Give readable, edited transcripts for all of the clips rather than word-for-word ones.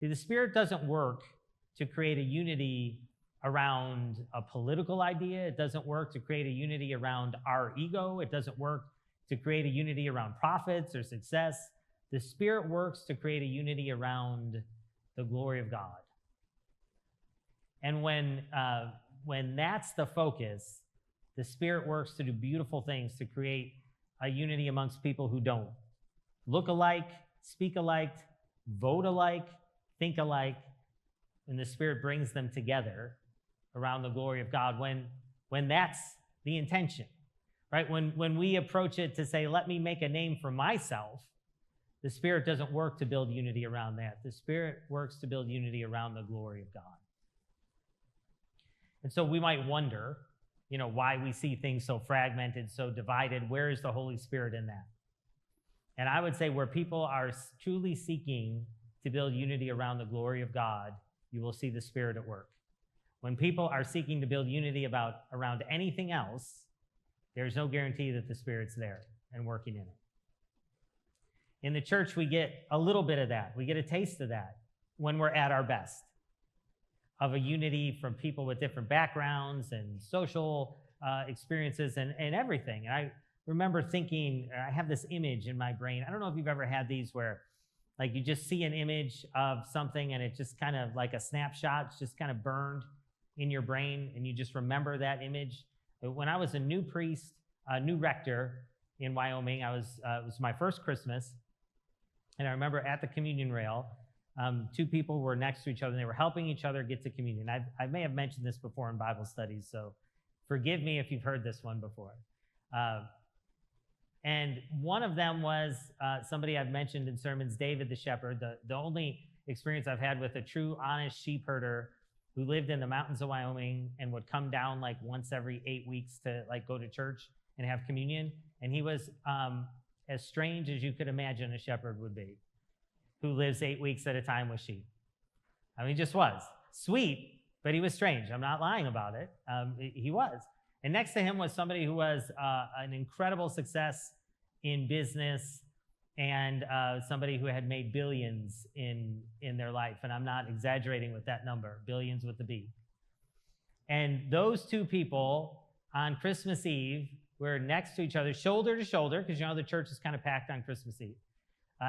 See, the Spirit doesn't work to create a unity around a political idea. It doesn't work to create a unity around our ego. It doesn't work to create a unity around profits or success. The Spirit works to create a unity around the glory of God. And when that's the focus, the Spirit works to do beautiful things to create a unity amongst people who don't look alike, speak alike, vote alike, think alike, and the Spirit brings them together around the glory of God when that's the intention, right? When we approach it to say, let me make a name for myself, the Spirit doesn't work to build unity around that. The Spirit works to build unity around the glory of God. And so we might wonder, why we see things so fragmented, so divided. Where is the Holy Spirit in that? And I would say where people are truly seeking to build unity around the glory of God, you will see the Spirit at work. When people are seeking to build unity around anything else, there's no guarantee that the Spirit's there and working in it. In the church, we get a little bit of that. We get a taste of that when we're at our best, of a unity from people with different backgrounds and social experiences and everything. And I remember thinking, I have this image in my brain. I don't know if you've ever had these where like you just see an image of something and it just kind of like a snapshot, it's just kind of burned in your brain and you just remember that image. When I was a new priest, a new rector in Wyoming, it was my first Christmas. And I remember at the communion rail, two people were next to each other and they were helping each other get to communion. I may have mentioned this before in Bible studies, so forgive me if you've heard this one before. And one of them was somebody I've mentioned in sermons, David the shepherd, the only experience I've had with a true, honest sheep herder who lived in the mountains of Wyoming and would come down like once every 8 weeks to like go to church and have communion. And he was as strange as you could imagine a shepherd would be, who lives 8 weeks at a time with sheep. I mean, he just was. Sweet, but he was strange. I'm not lying about it. He was. And next to him was somebody who was an incredible success in business and somebody who had made billions in their life. And I'm not exaggerating with that number, billions with the B. And those two people on Christmas Eve were next to each other, shoulder to shoulder, because the church is kind of packed on Christmas Eve,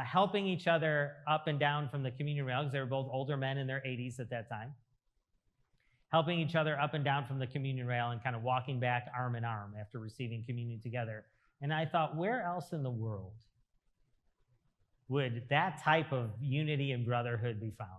helping each other up and down from the communion rail, because they were both older men in their 80s at that time, helping each other up and down from the communion rail and kind of walking back arm in arm after receiving communion together. And I thought, where else in the world would that type of unity and brotherhood be found?